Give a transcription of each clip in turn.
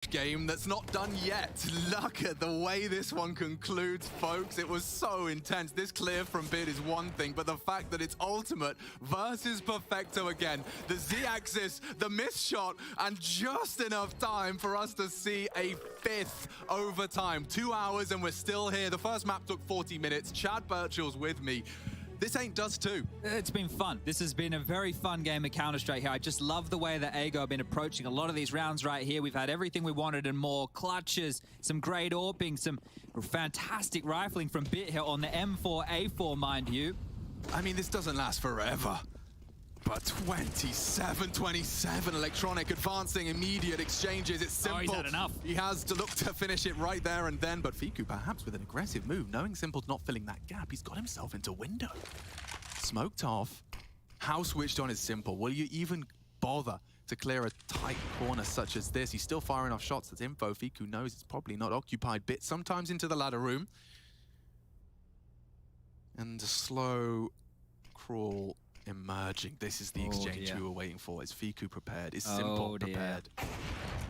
game that's not done yet. Look at the way this one concludes, folks. It was so intense. This clear from Bid is one thing, but the fact that it's Ultimate versus Perfecto again, the Z-axis, the missed shot, and just enough time for us to see a fifth overtime. 2 hours and we're still here. The first map took 40 minutes. Chad Birchall's with me. This ain't Dust 2. It's been fun. This has been a very fun game of Counter-Strike here. I just love the way that Ago have been approaching a lot of these rounds right here. We've had everything we wanted and more. Clutches, some great AWPing, some fantastic rifling from Bit here on the M4A4, mind you. I mean, this doesn't last forever. But 27-27, Electronic advancing immediate exchanges. It's simple. Oh, he's had enough. He has to look to finish it right there and then, but Fiku perhaps with an aggressive move, knowing Simple's not filling that gap, he's got himself into window. Smoked off. How switched on is Simple? Will you even bother to clear a tight corner such as this? He's still firing off shots. That's info. Fiku knows it's probably not occupied. Bit sometimes into the ladder room. And a slow crawl emerging. This is the exchange we were waiting for. Is Fiku prepared? Is Simple prepared?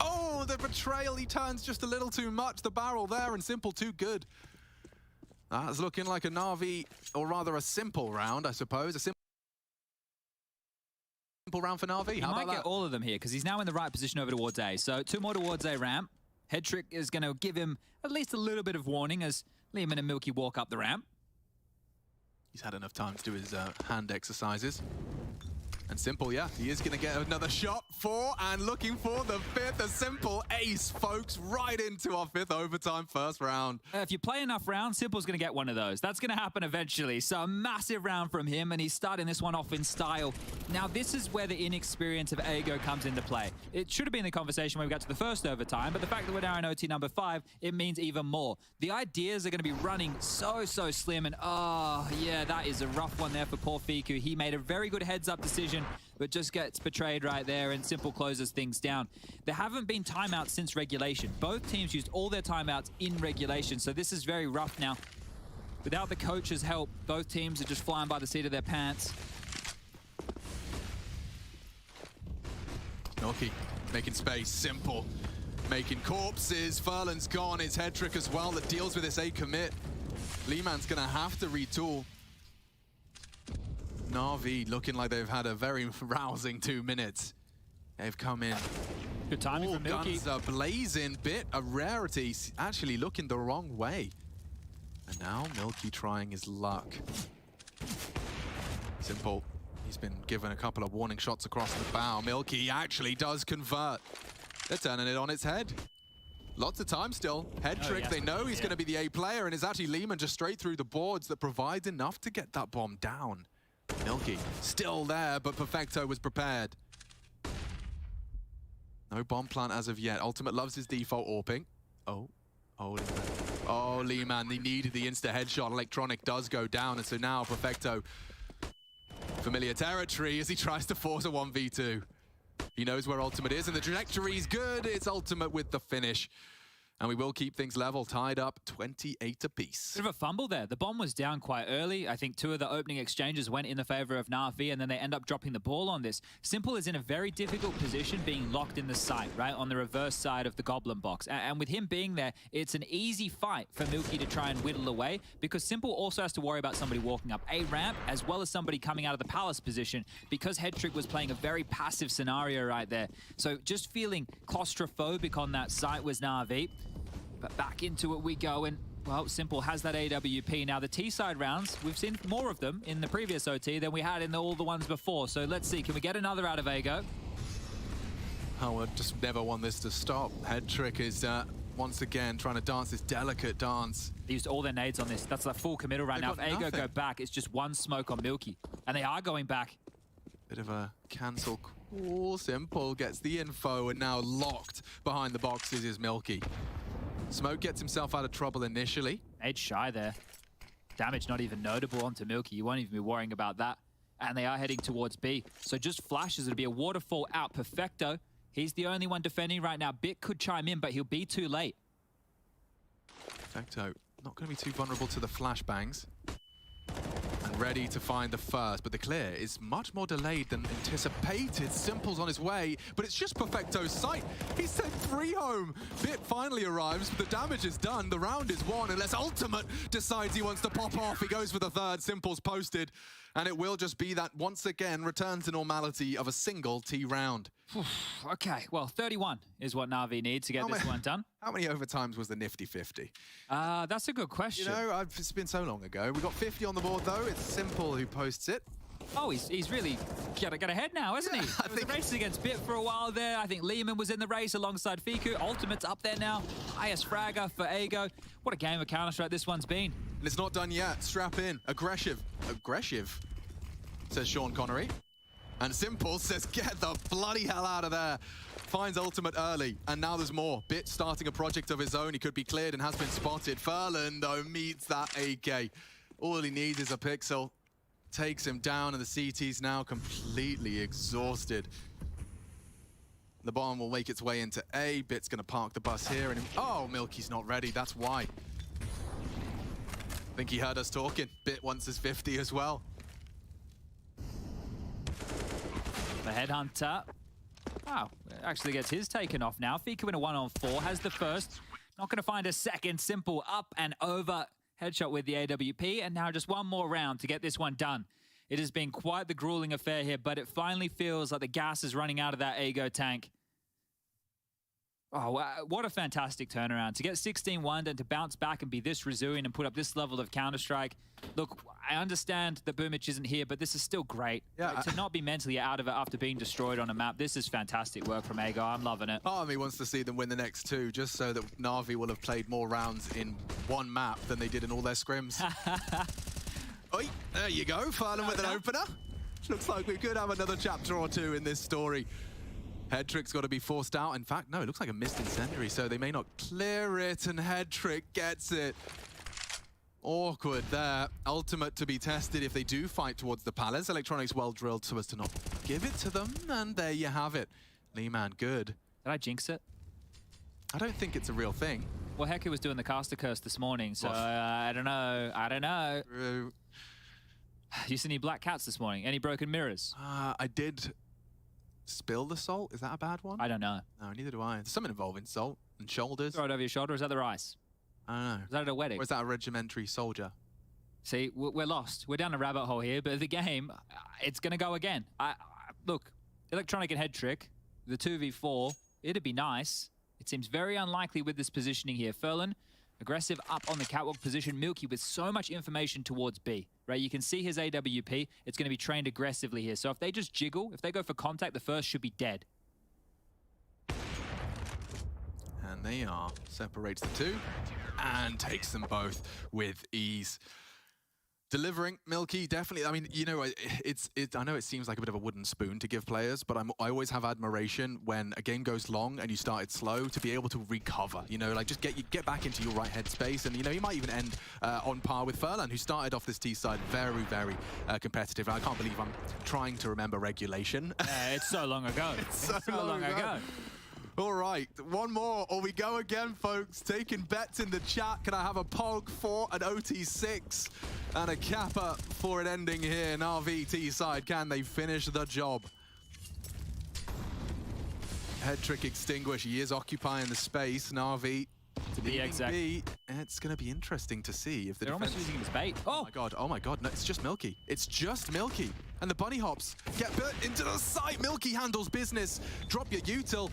Oh, the betrayal. He turns just a little too much. The barrel there, and Simple too good. That's looking like a NAVI, or rather a Simple round, I suppose. A simple round for NAVI. He might get all of them here, because he's now in the right position over towards A. So 2 more towards A ramp. Head Trick is going to give him at least a little bit of warning as Lehman and Milky walk up the ramp. He's had enough time to do his hand exercises. And Simple, yeah, he is going to get another shot. 4, and looking for the 5th. A Simple ace, folks, right into our 5th overtime first round. If you play enough rounds, Simple's going to get one of those. That's going to happen eventually. So a massive round from him, and he's starting this one off in style. Now, this is where the inexperience of Ago comes into play. It should have been the conversation when we got to the first overtime, but the fact that we're now in OT number 5, it means even more. The ideas are going to be running so slim, and oh, yeah, that is a rough one there for poor Fiku. He made a very good heads-up decision, but just gets betrayed right there, and Simple closes things down. There haven't been timeouts since regulation. Both teams used all their timeouts in regulation, so this is very rough now. Without the coach's help, both teams are just flying by the seat of their pants. Milky making space, Simple making corpses. Furlan's gone, it's Head Trick as well that deals with this A commit. Lehman's gonna have to retool. NAVI looking like they've had a very rousing 2 minutes. They've come in. Good timing from Milky. Guns are blazing. Bit a rarity, actually looking the wrong way. And now Milky trying his luck. Simple. He's been given a couple of warning shots across the bow. Milky actually does convert. They're turning it on its head. Lots of time still. Head Trick, they know he's going to be the A player, and it's actually Lehman just straight through the boards that provides enough to get that bomb down. Milky still there, but Perfecto was prepared. No bomb plant as of yet. Ultimate loves his default AWPing. Oh, Lehman, they needed the insta headshot. Electronic does go down, and so now Perfecto, familiar territory as he tries to force a 1v2. He knows where Ultimate is, and the trajectory is good. It's Ultimate with the finish. And we will keep things level, tied up 28 apiece. Bit of a fumble there. The bomb was down quite early. I think 2 of the opening exchanges went in the favor of NAVI, and then they end up dropping the ball on this. Simple is in a very difficult position being locked in the site, right, on the reverse side of the Goblin box. And with him being there, it's an easy fight for Milky to try and whittle away, because Simple also has to worry about somebody walking up A ramp, as well as somebody coming out of the Palace position, because Head Trick was playing a very passive scenario right there. So just feeling claustrophobic on that site was NAVI. But back into it we go, and, well, Simple has that AWP. Now, the T-side rounds, we've seen more of them in the previous OT than we had in all the ones before. So let's see, can we get another out of Ago? Oh, I just never want this to stop. Head Trick is once again trying to dance this delicate dance. They used all their nades on this. That's a full committal right now. If Ago go back, it's just one smoke on Milky. And they are going back. Bit of a cancel call. Simple gets the info, and now locked behind the boxes is Milky. Smoke gets himself out of trouble initially. Nade shy there. Damage not even notable onto Milky. You won't even be worrying about that. And they are heading towards B. So just flashes. It'll be a waterfall out. Perfecto. He's the only one defending right now. Bit could chime in, but he'll be too late. Perfecto not going to be too vulnerable to the flashbangs. And ready to find the first, but the clear is much more delayed than anticipated. Simple's on his way, but it's just Perfecto's sight. He sent 3 home. Bit finally arrives, but the damage is done. The round is won, unless Ultimate decides he wants to pop off. He goes for the third. Simple's posted, and it will just be that once again return to normality of a single T round. Okay, well, 31 is what Na'Vi need to get this one done. How many overtimes was the nifty 50? That's a good question. You know, it's been so long ago. We got 50 on the board, though. It's Simple who posts it. Oh, he's really got ahead now, isn't he? I think the race against Bit for a while there. I think Lehman was in the race alongside Fiku. Ultimate's up there now. Highest fragger for Ago. What a game of Counter-Strike this one's been. And it's not done yet. Strap in. Aggressive, says Sean Connery. And Simple says, get the bloody hell out of there. Finds Ultimate early, and now there's more. Bit starting a project of his own. He could be cleared and has been spotted. Furlan, though, meets that AK. All he needs is a pixel. Takes him down, and the CT's now completely exhausted. The bomb will make its way into A. Bit's going to park the bus here, and oh, Milky's not ready. That's why. I think he heard us talking. Bit wants his 50 as well. The Headhunter. Wow, actually gets his taken off now. Fiku in a 1-on-4, has the first. Not going to find a second. Simple up and over. Headshot with the AWP, and now just one more round to get this one done. It has been quite the grueling affair here, but it finally feels like the gas is running out of that Ago tank. Oh, what a fantastic turnaround. To get 16-1 and to bounce back and be this resilient and put up this level of Counter-Strike. Look, I understand that Boomich isn't here, but this is still great. Yeah, to not be mentally out of it after being destroyed on a map, this is fantastic work from Ago. I'm loving it. Part of me wants to see them win the next 2, just so that Na'Vi will have played more rounds in one map than they did in all their scrims. Oi, there you go, Furlan with an opener. Looks like we could have another chapter or 2 in this story. Headtrick's got to be forced out. In fact, no, it looks like a missed incendiary, so they may not clear it, and Headtrick gets it. Awkward there. Ultimate to be tested if they do fight towards the palace. Electronics well drilled so as to not give it to them, and there you have it. Lehman, good. Did I jinx it? I don't think it's a real thing. Well, Hecky was doing the caster curse this morning, so I don't know. You see any black cats this morning? Any broken mirrors? I did spill the salt. Is that a bad one? I don't know. No, neither do I. There's something involving salt and shoulders. Throw it over your shoulder. Is that the rice? I don't know. Is that at a wedding? Or is that a regimentary soldier? See, we're lost. We're down a rabbit hole here, but the game, it's going to go again. Look, Electronic and Headtrick, the 2v4, it'd be nice. It seems very unlikely with this positioning here. Furlan, aggressive up on the catwalk position. Milky with so much information towards B, right? You can see his AWP. It's going to be trained aggressively here. So if they just jiggle, if they go for contact, the first should be dead. And they are. Separates the 2 and takes them both with ease. Delivering, Milky, definitely. I mean, you know, I know it seems like a bit of a wooden spoon to give players, but I always have admiration when a game goes long and you started slow to be able to recover. You know, like just get back into your right headspace, and you know, you might even end on par with Furlan, who started off this T side very, very competitive. I can't believe I'm trying to remember regulation. It's so long ago. It's so long ago. All right, one more, or we go again, folks. Taking bets in the chat. Can I have a POG for an OT6 and a Kappa for an ending here? NAVI T side, can they finish the job? Headtrick extinguish. He is occupying the space. NAVI to be exact. It's going to be interesting to see if they're almost using his bait. Oh my god, no, it's just Milky. It's just Milky. And the bunny hops get put into the site. Milky handles business. Drop your util.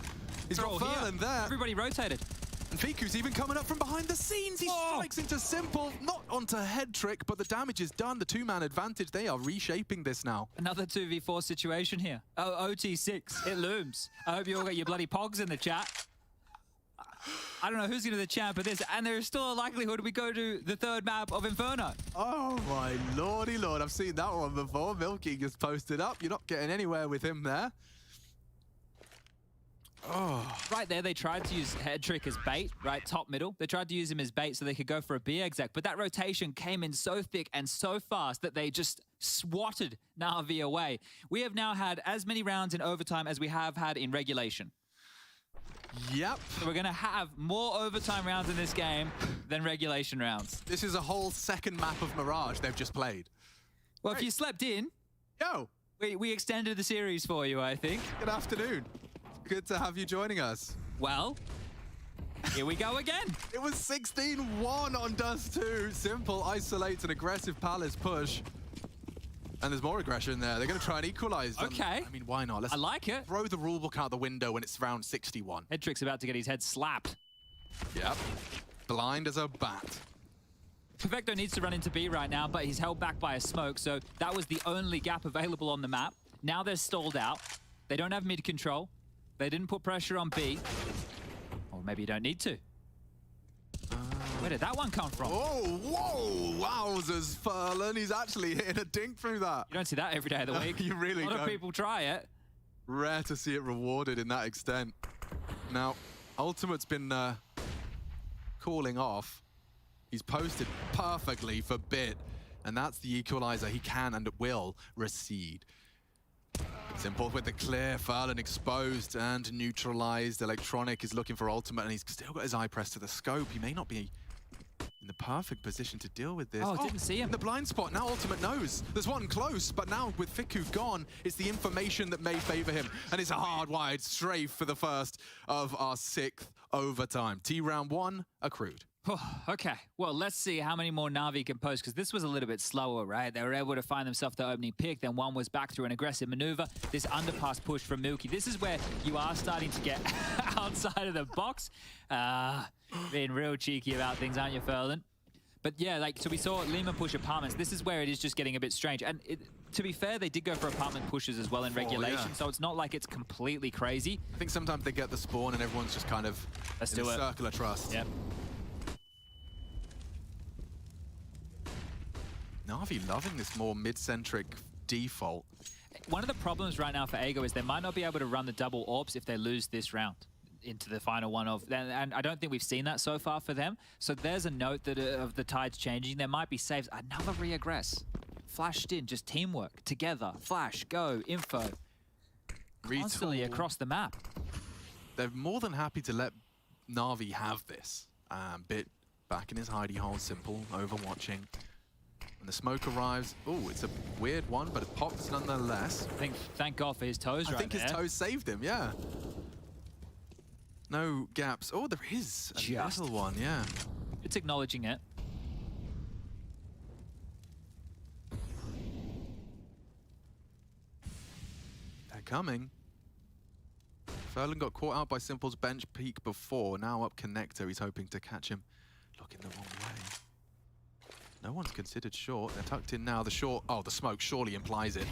He's got Furlan there. Everybody rotated. And Fiku's even coming up from behind the scenes. He strikes into Simple, not onto Headtrick, but the damage is done. The 2-man advantage, they are reshaping this now. Another 2v4 situation here. Oh, OT6, it looms. I hope you all got your bloody pogs in the chat. I don't know who's going to the champ of this, and there is still a likelihood we go to the 3rd map of Inferno. Oh my lordy lord, I've seen that one before. Milky just posted up. You're not getting anywhere with him there. Oh. Right there, they tried to use Headtrick as bait, right, top middle. They tried to use him as bait so they could go for a B exec, but that rotation came in so thick and so fast that they just swatted Na'Vi away. We have now had as many rounds in overtime as we have had in regulation. Yep. So we're going to have more overtime rounds in this game than regulation rounds. This is a whole second map of Mirage they've just played. Well, if you slept in, Yo, we extended the series for you, I think. good afternoon. Good to have you joining us. Well, here we go again. It was 16-1 on Dust 2. Simple isolates an aggressive Palace push. And there's more aggression there. They're going to try and equalize. Okay. I mean, why not? Let's I like it. throw the rulebook out the window when it's round 61. Hedrick's about to get his head slapped. Yep. Blind as a bat. Perfecto needs to run into B right now, but he's held back by a smoke, so that was the only gap available on the map. Now they're stalled out. They don't have mid control. They didn't put pressure on B. Or maybe you don't need to. Where did that one come from? Oh, whoa! Wowzers, Furlan. He's actually hitting a dink through that. You don't see that every day of the week. You really don't. A lot of people try it. Rare to see it rewarded in that extent. Now, Ultimate's been cooling off. He's posted perfectly for Bit, and that's the equalizer he can and will recede. Simple with the clear, Furlan exposed and neutralized. Electronic is looking for Ultimate, and he's still got his eye pressed to the scope. He may not be in the perfect position to deal with this. Oh, didn't see him. In the blind spot. Now Ultimate knows. There's one close, but now with Fiku gone, it's the information that may favor him. And it's a hard-wired strafe for the first of our 6th overtime. T round 1 accrued. Okay, well, let's see how many more Na'Vi can post, because this was a little bit slower, right? They were able to find themselves the opening pick, then one was back through an aggressive maneuver. This underpass push from Milky. This is where you are starting to get outside of the box. Being real cheeky about things, aren't you, Furlan? But yeah, so we saw Lehman push apartments. This is where it is just getting a bit strange. And to be fair, they did go for apartment pushes as well in regulation, yeah. so it's not like it's completely crazy. I think sometimes they get the spawn and everyone's just kind of in a circle of trust. Yep. Na'Vi loving this more mid-centric default. One of the problems right now for Ago is they might not be able to run the double orbs if they lose this round into the final one of, and I don't think we've seen that so far for them. So there's a note that of the tides changing. There might be saves. Another re-aggress. Flashed in, just teamwork, together, flash, go, info. Constantly across the map. They're more than happy to let Na'Vi have this. Bit back in his hidey hole, Simple, overwatching. When the smoke arrives, oh, it's a weird one, but it pops nonetheless. Thank God for his toes right there. I think his toes saved him, yeah. No gaps. Oh, there is a little one, yeah. It's acknowledging it. They're coming. Furlan got caught out by Simple's bench peek before. Now up connector, he's hoping to catch him. Looking the wrong way. No one's considered short. They're tucked in now. The short, oh, the smoke surely implies it.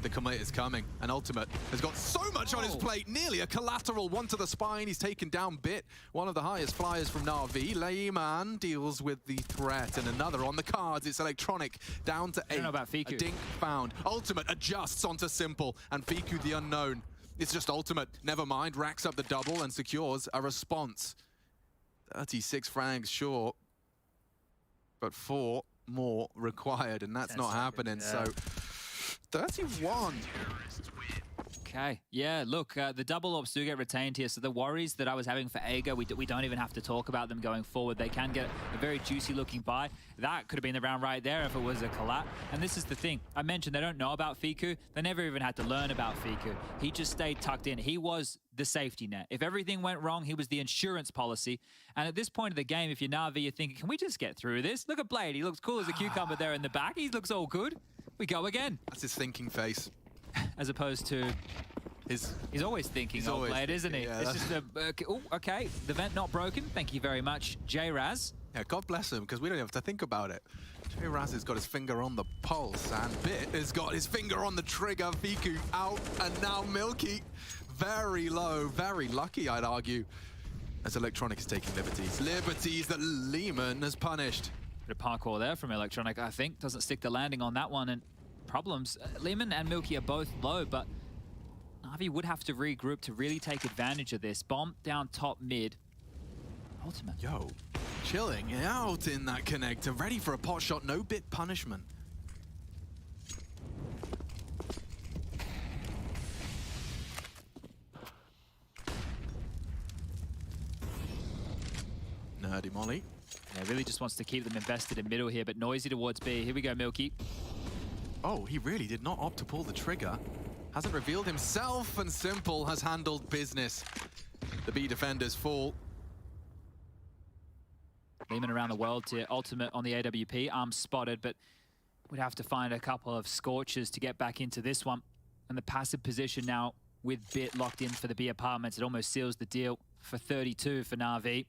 The commit is coming. And Ultimate has got so much on his plate. Nearly a collateral. One to the spine. He's taken down Bit. One of the highest flyers from Na'Vi. Layman deals with the threat. And another on the cards. It's Electronic down to 8. I don't know about Fiku. A dink found. Ultimate adjusts onto Simple. And Fiku the unknown. It's just Ultimate. Never mind. Racks up the double and secures a response. 36 frags short. But 4 more required, and that's not happening. Yeah. So 31. Okay, yeah, look, the double ops do get retained here, so the worries that I was having for Ago, we don't even have to talk about them going forward. They can get a very juicy looking buy. That could have been the round right there if it was a collat. And this is the thing, I mentioned they don't know about Fiku. They never even had to learn about Fiku. He just stayed tucked in. He was the safety net. If everything went wrong, he was the insurance policy. And at this point of the game, if you're Na'Vi, you're thinking, can we just get through this? Look at Blade, he looks cool as a cucumber there in the back. He looks all good. We go again. That's his thinking face. As opposed to he's always thinking of Blade, isn't he? Yeah, it's just a okay. The vent not broken. Thank you very much, J-Raz. Yeah, God bless him, because we don't have to think about it. J-Raz has got his finger on the pulse, and Bit has got his finger on the trigger. Fiku out, and now Milky very low, very lucky, I'd argue, as Electronic is taking liberties. Liberties that Lehman has punished. Bit of parkour there from Electronic, I think. Doesn't stick the landing on that one, and problems. Lehman and Milky are both low, but Na'Vi would have to regroup to really take advantage of this. Bomb down top mid. Ultimate. Yo, chilling out in that connector, ready for a pot shot, no Bit punishment. Nerdy Molly. Yeah, really just wants to keep them invested in middle here, but noisy towards B. Here we go, Milky. Oh, he really did not opt to pull the trigger. Hasn't revealed himself, and Simple has handled business. The B defenders fall. Lehman around the world to ultimate on the AWP. Arms spotted, but would have to find a couple of scorches to get back into this one. And the passive position now with Bit locked in for the B apartments. It almost seals the deal for 32 for NAVI.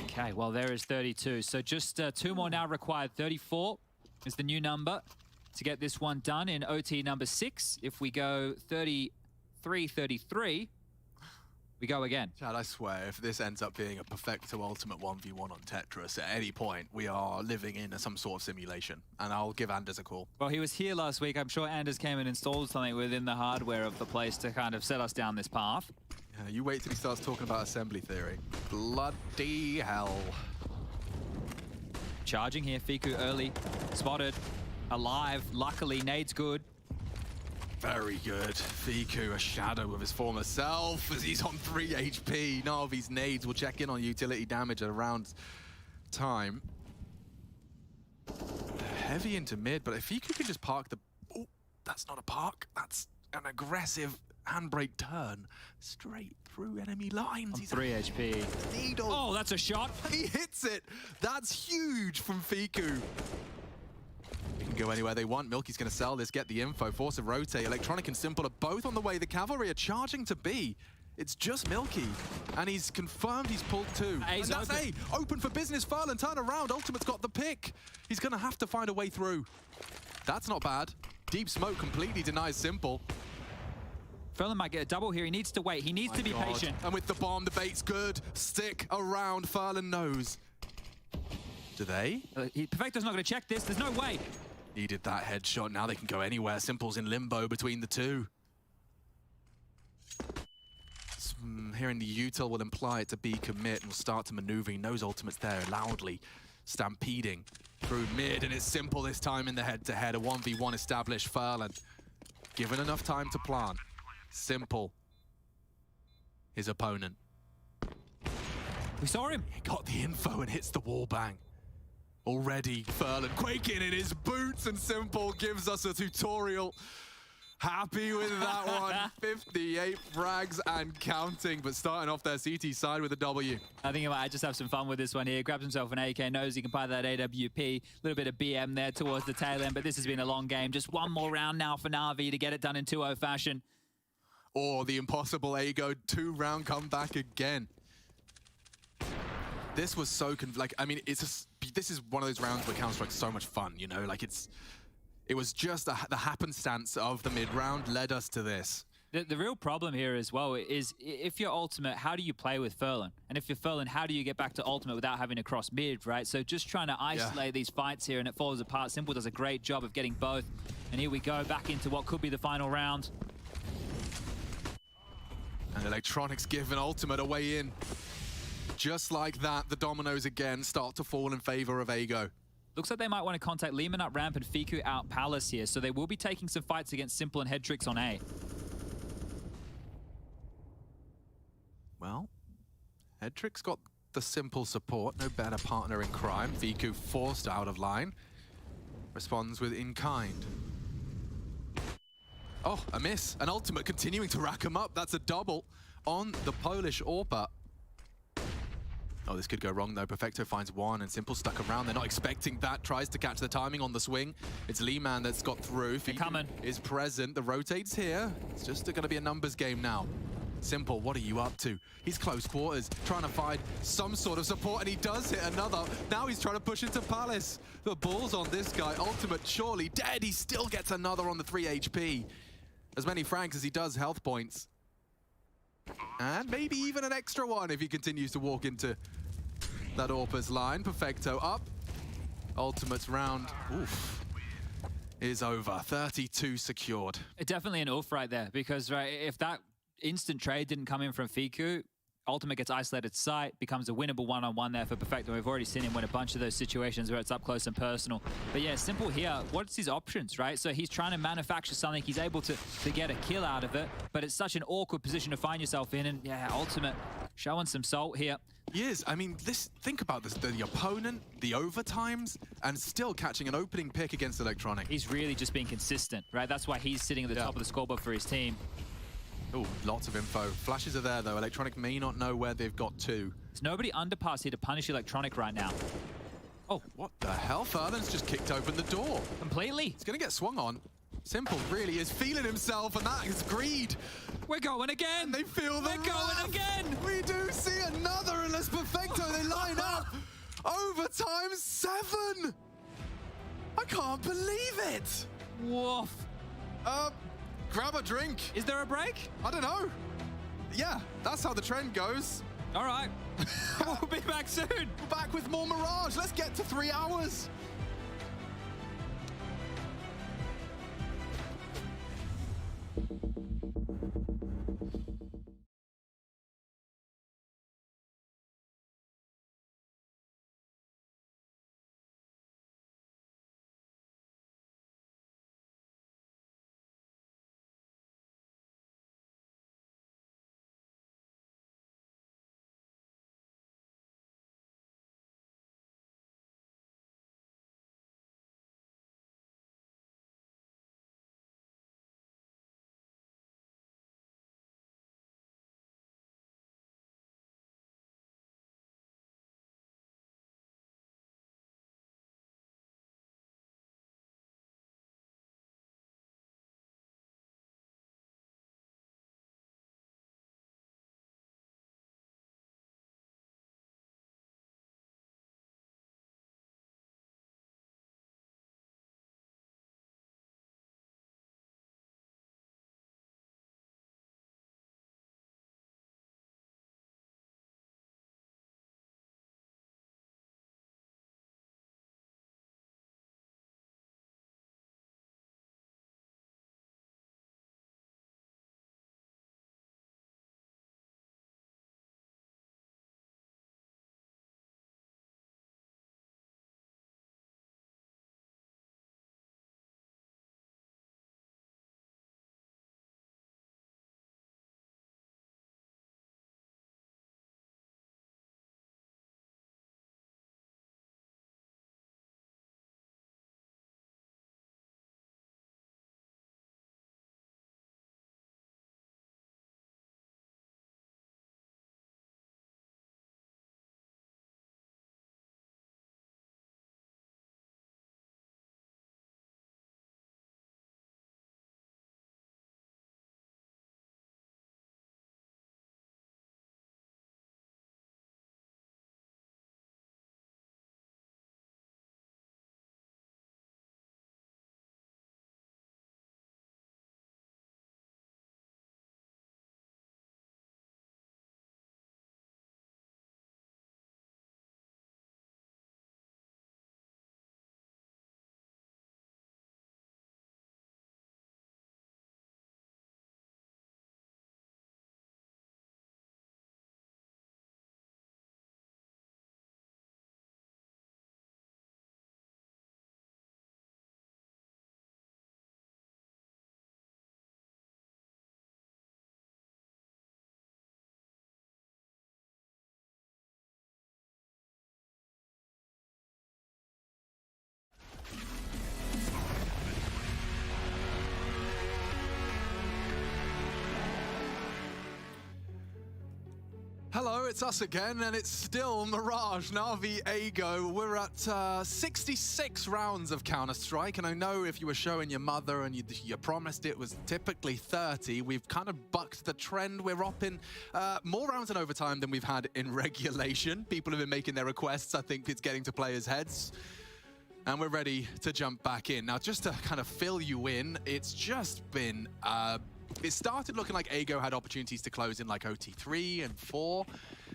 Okay, well, there is 32. So just 2 more now required. 34 is the new number to get this one done in OT number 6. If we go 33-33, we go again. Chad, I swear, if this ends up being a Perfecto Ultimate 1v1 on Tetris at any point, we are living in some sort of simulation. And I'll give Anders a call. Well, he was here last week. I'm sure Anders came and installed something within the hardware of the place to kind of set us down this path. Yeah, you wait till he starts talking about assembly theory. Bloody hell. Charging here, Fiku early, spotted, alive, luckily, nade's good. Very good. Fiku, a shadow of his former self as he's on 3 HP. Navi's nades will check in on utility damage at around time. Heavy into mid, but if Fiku can just park the... Oh, that's not a park. That's an aggressive handbrake turn straight through enemy lines. On He's 3 HP. Needle. Oh, that's a shot. He hits it. That's huge from Fiku. They can go anywhere they want. Milky's going to sell this, get the info, force a rotate. Electronic and Simple are both on the way. The Cavalry are charging to B. It's just Milky, and he's confirmed he's pulled 2. A's and that's open. A. Open for business, Furlan, turn around. Ultimate's got the pick. He's going to have to find a way through. That's not bad. Deep smoke completely denies Simple. Furlan might get a double here. He needs to wait. He needs to be patient. And with the bomb, the bait's good. Stick around. Furlan knows. Do they? Perfecto's not going to check this. There's no way. Needed that headshot. Now they can go anywhere. Simple's in limbo between the two. Hearing the util will imply it to be commit and will start to maneuver. He knows Ultimate's there loudly. Stampeding through mid, and it's Simple this time in the head-to-head. A 1v1 established. Furlan given enough time to plant. Simple, his opponent. We saw him. He got the info and hits the wall bang. Already, Furlan quaking in his boots, and Simple gives us a tutorial. Happy with that one. 58 frags and counting, but starting off their CT side with a W. I think he might just have some fun with this one here. Grabs himself an AK, knows he can buy that AWP. A little bit of BM there towards the tail end, but this has been a long game. Just one more round now for NAVI to get it done in 2-0 fashion. Or the impossible Ago 2-round comeback again. This was so I mean, this is one of those rounds where Counter-Strike's so much fun, you know? Like, it was just the happenstance of the mid-round led us to this. The real problem here as well is if you're Ultimate, how do you play with Furlan? And if you're Furlan, how do you get back to Ultimate without having to cross mid, right? So just trying to isolate these fights here, and it falls apart. Simple does a great job of getting both. And here we go, back into what could be the final round. And Electronics give an Ultimate a way in. Just like that, the dominoes again start to fall in favor of Ago. Looks like they might want to contact Lehman up ramp and Fiku out Palace here, so they will be taking some fights against Simple and Headtricks on A. Well, Headtricks got the Simple support, no better partner in crime. Fiku forced out of line, responds with in kind. Oh, a miss. An Ultimate continuing to rack him up. That's a double on the Polish AWPer. Oh, this could go wrong though. Perfecto finds one and Simple stuck around. They're not expecting that. Tries to catch the timing on the swing. It's Lehman that's got through. They're coming. Is present. The rotate's here. It's just going to be a numbers game now. Simple, what are you up to? He's close quarters, trying to find some sort of support, and he does hit another. Now he's trying to push into Palace. The ball's on this guy. Ultimate surely dead. He still gets another on the 3 HP. As many frags as he does health points. And maybe even an extra one if he continues to walk into that AWPer's line. Perfecto up. Ultimate's round, oof, is over. 32 secured. Definitely an oof right there, because right, if that instant trade didn't come in from Fiku, Ultimate gets isolated site, becomes a winnable one-on-one there for Perfecto. We've already seen him win a bunch of those situations where it's up close and personal. But yeah, Simple here, what's his options, right? So he's trying to manufacture something, he's able to get a kill out of it, but it's such an awkward position to find yourself in, and yeah, Ultimate showing some salt here. He is. I mean, think about this, the opponent, the overtimes, and still catching an opening pick against Electronic. He's really just being consistent, right? That's why he's sitting at the top of the scoreboard for his team. Oh, lots of info. Flashes are there, though. Electronic may not know where they've got to. There's nobody underpass here to punish Electronic right now. Oh. What the hell? Further's just kicked open the door. Completely. He's going to get swung on. Simple really is feeling himself, and that is greed. We're going again. And they feel the We're going again. We do see another, unless Perfecto, they line up. Overtime 7. I can't believe it. Woof. Grab a drink. Is there a break? I don't know. Yeah, that's how the trend goes. All right. We'll be back soon. We're back with more Mirage. Let's get to 3 hours. Hello, it's us again, and it's still Mirage, NAVI, Ago. We're at 66 rounds of Counter-Strike, and I know if you were showing your mother and you promised it was typically 30, we've kind of bucked the trend. We're up in more rounds in overtime than we've had in regulation. People have been making their requests. I think it's getting to players' heads. And we're ready to jump back in. Now, just to kind of fill you in, it's just been... it started looking like Ago had opportunities to close in like OT3 and 4.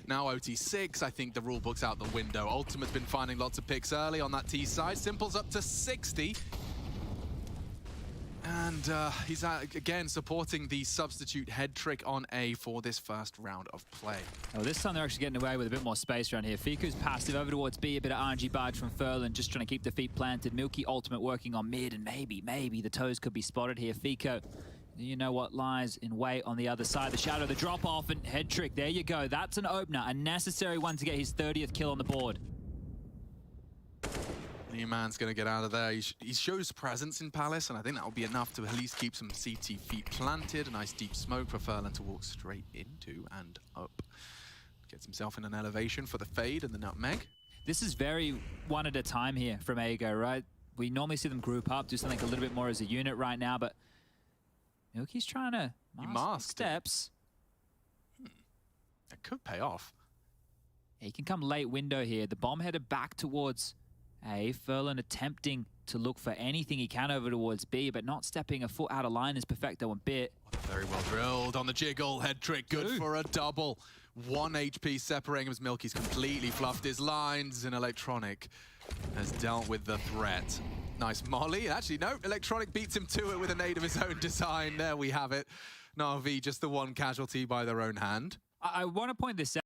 Now OT6, I think the rule book's out the window. Ultimate's been finding lots of picks early on that T side. Simple's up to 60. And he's again supporting the substitute head trick on A for this first round of play. Oh, this time they're actually getting away with a bit more space around here. Fiku's passive over towards B, a bit of RNG barge from Furlan, just trying to keep the feet planted. Milky ultimate working on mid, and maybe the toes could be spotted here. Fiku, you know what lies in wait on the other side. The shadow, the drop off, and head trick. There you go. That's an opener, a necessary one to get his 30th kill on the board. New man's going to get out of there. He shows presence in Palace, and I think that will be enough to at least keep some CT feet planted. A nice deep smoke for Furlan to walk straight into and up. Gets himself in an elevation for the fade and the nutmeg. This is very one at a time here from Ago, right? We normally see them group up, do something a little bit more as a unit right now, but Milky's trying to mask steps. That could pay off. He can come late window here. The bomb headed back towards A. Furlan attempting to look for anything he can over towards B, but not stepping a foot out of line is Perfecto and Bit. Very well drilled on the jiggle. Head trick, good for a double. 1 HP separating him as Milky's completely fluffed his lines, and Electronic has dealt with the threat. Nice molly. Actually, no, Electronic beats him to it with a nade of his own design. There we have it. NAVI just the one casualty by their own hand. I want to point this out.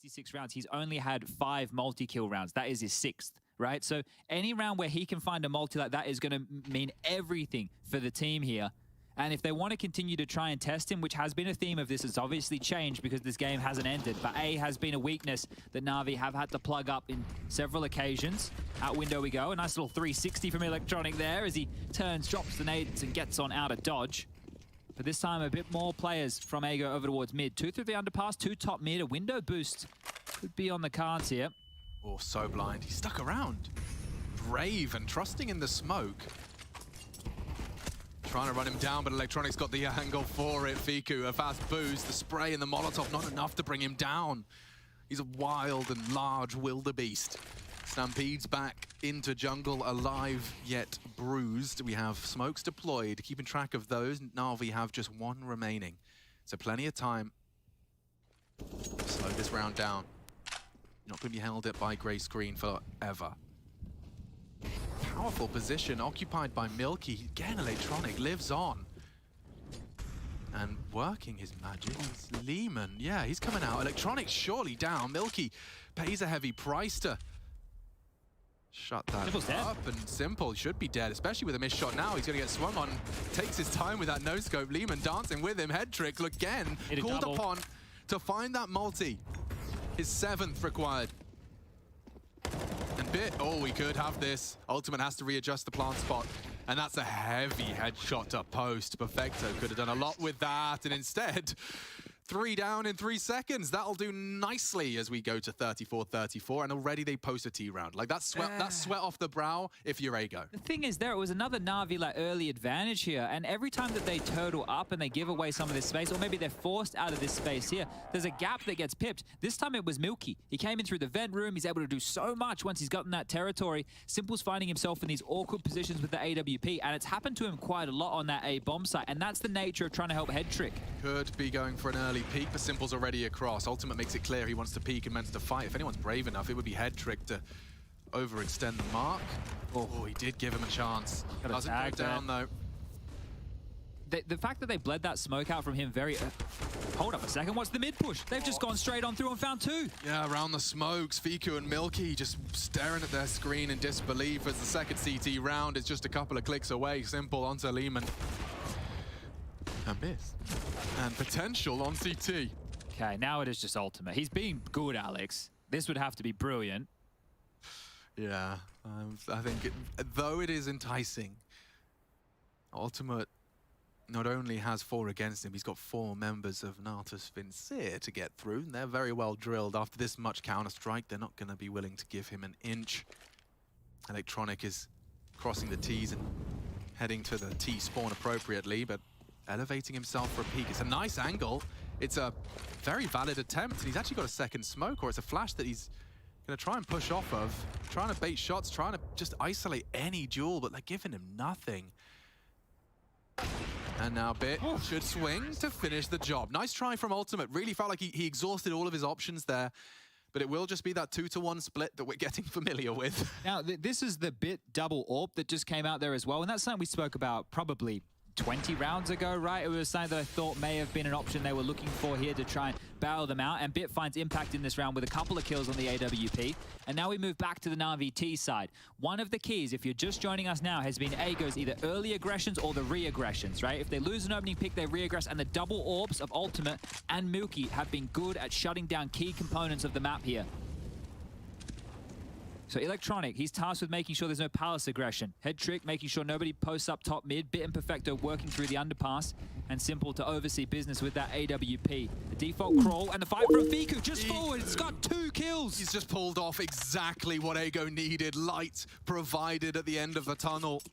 66 rounds, he's only had 5 multi-kill rounds. That is his 6th, right? So any round where he can find a multi like that is going to mean everything for the team here. And if they want to continue to try and test him, which has been a theme of this, it's obviously changed because this game hasn't ended, but A has been a weakness that Na'Vi have had to plug up in several occasions. Out window we go. A nice little 360 from Electronic there as he turns, drops the nades, and gets on out of dodge. But this time, a bit more players from Ago over towards mid. 2 through the underpass, 2 top mid. A window boost could be on the cards here. Oh, so blind. He stuck around. Brave and trusting in the smoke. Trying to run him down, but Electronic's got the angle for it. Fiku, a fast boost. The spray and the Molotov, not enough to bring him down. He's a wild and large wildebeest. Stampede's back into jungle, alive yet bruised. We have smokes deployed, keeping track of those. Na'Vi have just 1 remaining. So plenty of time. Slow this round down. You're not going to be held by grey screen forever. Powerful position occupied by Milky. Again, Electronic lives on. And working his magic is Lehman. Yeah, he's coming out. Electronic surely down. Milky pays a heavy price to shut that up, and Simple should be dead, especially with a missed shot now. He's going to get swung on. Takes his time with that no-scope. Lehman dancing with him. Head trick again. Called upon to find that multi. His 7th required. And Bit, oh, we could have this. Ultimate has to readjust the plant spot. And that's a heavy headshot to post. Perfecto could have done a lot with that. And instead, 3 down in 3 seconds. That'll do nicely as we go to 34-34, and already they post a T round. Like that's sweat off the brow if you're Ago. The thing is, there was another Na'Vi like early advantage here, and every time that they turtle up and they give away some of this space, or maybe they're forced out of this space here, there's a gap that gets pipped. This time it was Milky. He came in through the vent room. He's able to do so much once he's gotten that territory. Simple's finding himself in these awkward positions with the AWP, and it's happened to him quite a lot on that A bomb site, and that's the nature of trying to help head trick. Could be going for an early peek, but Simple's already across. Ultimate makes it clear he wants to peek and meant to fight. If anyone's brave enough, it would be head trick to overextend the mark. Oh, he did give him a chance. Doesn't go down though. The fact that they bled that smoke out from him very... hold up a second, what's the mid push? They've just gone straight on through and found 2. Yeah, around the smokes, Fiku and Milky just staring at their screen in disbelief as the second CT round is just a couple of clicks away. Simple onto Lehman. And miss. And potential on CT. Okay, now it is just ultimate. He's being good, Alex. This would have to be brilliant. Yeah, I think though it is enticing, ultimate not only has 4 against him, he's got 4 members of Natus Vincere to get through, and they're very well drilled. After this much counter-strike, they're not going to be willing to give him an inch. Electronic is crossing the T's and heading to the T spawn appropriately, but elevating himself for a peek. It's a nice angle. It's a very valid attempt, and he's actually got a second smoke, or it's a flash that he's going to try and push off of. Trying to bait shots, trying to just isolate any duel, but they're giving him nothing. And now Bit should swing to finish the job. Nice try from Ultimate. Really felt like he exhausted all of his options there. but it will just be that 2-to-1 split that we're getting familiar with. Now, this is the bit double AWP that just came out there as well, and that's something we spoke about probably 20 rounds ago, right? It was something that I thought may have been an option they were looking for here to try and barrel them out, and Bit finds impact in this round with a couple of kills on the AWP. And now we move back to the NAVI T side. One of the keys, if you're just joining us now, has been Ago's either early aggressions or the re-aggressions, right? If they lose an opening pick, they re-aggress, and the double orbs of Ultimate and Milky have been good at shutting down key components of the map here. So Electronic, he's tasked with making sure there's no palace aggression. Head Trick, making sure nobody posts up top mid. Bit and Perfecto working through the underpass. And Simple to oversee business with that AWP. The default crawl and the fight from Fiku just forward. It's got 2 kills. He's just pulled off exactly what Ago needed. Light provided at the end of the tunnel.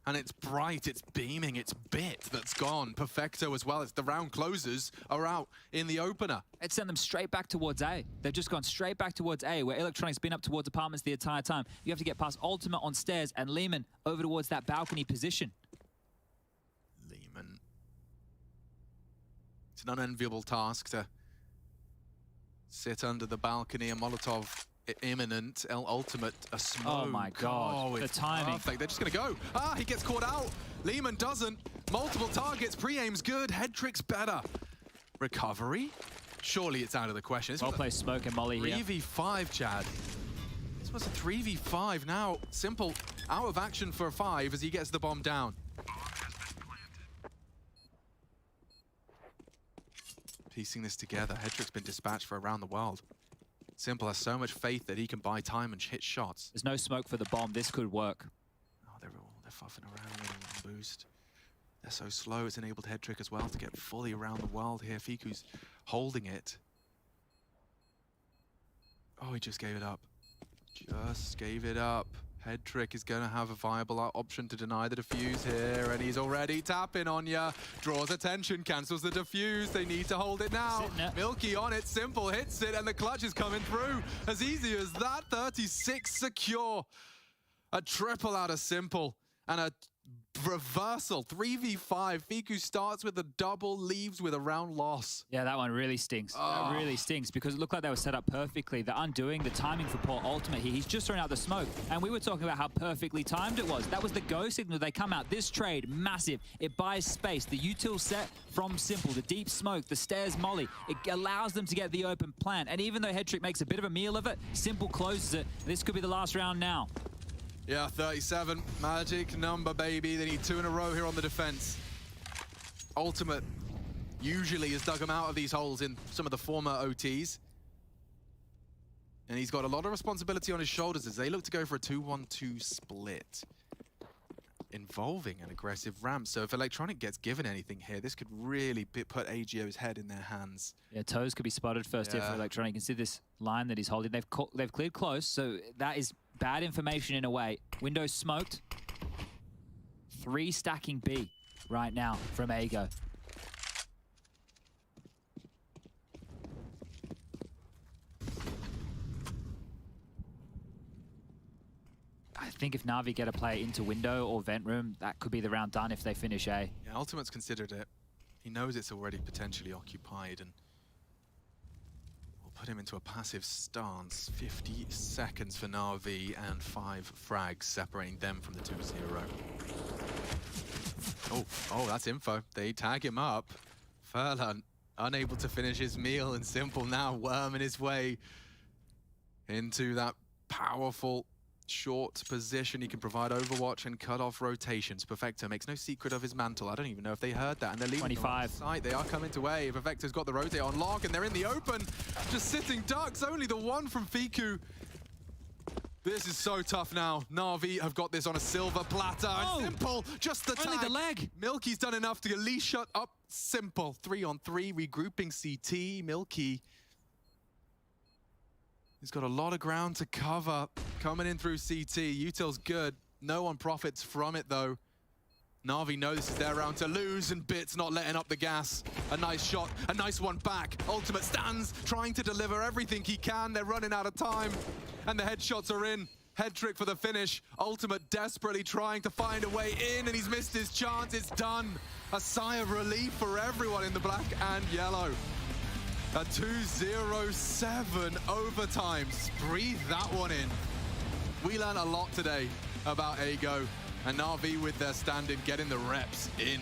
And it's bright, it's beaming, it's Bit that's gone. Perfecto as well. It's the round closers are out in the opener. It sent them straight back towards A. They've just gone straight back towards A, where Electronic's been up towards apartments the entire time. You have to get past Ultimate on stairs and Lehman over towards that balcony position. Lehman. It's an unenviable task to sit under the balcony. A Molotov imminent. Ultimate, a smoke. Oh my god, the timing. Perfect. They're just gonna go. Ah, he gets caught out. Lehman doesn't. Multiple targets, pre-aim's good. Head Trick's better. Recovery? Surely it's out of the question. Well played Smoke and Molly here. 3v5, Chad. This was a 3v5 now. Simple, out of action for 5 as he gets the bomb down. Piecing this together, Head Trick's been dispatched for around the world. Simple has so much faith that he can buy time and hit shots. There's no smoke for the bomb. This could work. Oh, they're fuffing around with a boost. They're so slow. It's enabled Head Trick as well to get fully around the world here. Fiku's holding it. Oh, he just gave it up. Just gave it up. Head Trick is going to have a viable option to deny the defuse here, and he's already tapping on ya. Draws attention, cancels the defuse. They need to hold it now. Milky on it, Simple hits it, and the clutch is coming through. As easy as that, 36 secure. A triple out of Simple, and a reversal, 3v5. Fiku starts with a double, leaves with a round loss. Yeah, that one really stinks. That really stinks because it looked like they were set up perfectly. The undoing, the timing for poor Ultimate here. He's just thrown out the smoke. And we were talking about how perfectly timed it was. That was the go signal. They come out. This trade, massive. It buys space. The util set from Simple, the deep smoke, the stairs molly. It allows them to get the open plant. And even though Head Trick makes a bit of a meal of it, Simple closes it. This could be the last round now. Yeah, 37. Magic number, baby. They need 2 in a row here on the defense. Ultimate usually has dug them out of these holes in some of the former OTs. And he's got a lot of responsibility on his shoulders as they look to go for a 2-1-2 split involving an aggressive ramp. So if Electronic gets given anything here, this could really put AGO's head in their hands. Yeah, Toes could be spotted first here for Electronic. You can see this line that he's holding. They've cleared close, so that is bad information in a way. Windows smoked. 3 stacking B right now from Ago. I think if Navi get a player into window or vent room, that could be the round done if they finish A. Yeah, Ultimate's considered it. He knows it's already potentially occupied, and we'll put him into a passive stance. 50 seconds for Navi and 5 frags separating them from the 2-0. Oh, that's info. They tag him up. Furlan unable to finish his meal, and Simple now worming his way into that powerful short position. He can provide overwatch and cut off rotations. Perfecto makes no secret of his mantle. I don't even know if they heard that, and they're leaving 25. the right side. They are coming to A. Perfecto's got the rotate on lock, and they're in the open. Just sitting ducks. Only the one from Fiku. This is so tough now. Na'Vi have got this on a silver platter. And Simple, just the tag. Only the leg. Milky's done enough to at least shut up Simple. 3-on-3, regrouping CT. Milky, he's got a lot of ground to cover. Coming in through CT. Util's good. No one profits from it, though. Na'Vi know this is their round to lose, and Bit's not letting up the gas. A nice shot, a nice one back. Ultimate stands, trying to deliver everything he can. They're running out of time, and the headshots are in. Head Trick for the finish. Ultimate desperately trying to find a way in, and he's missed his chance. It's done. A sigh of relief for everyone in the black and yellow. A 2-0-7 overtime. Breathe that one in. We learned a lot today about Ago and NAVI with their stand-in, getting the reps in.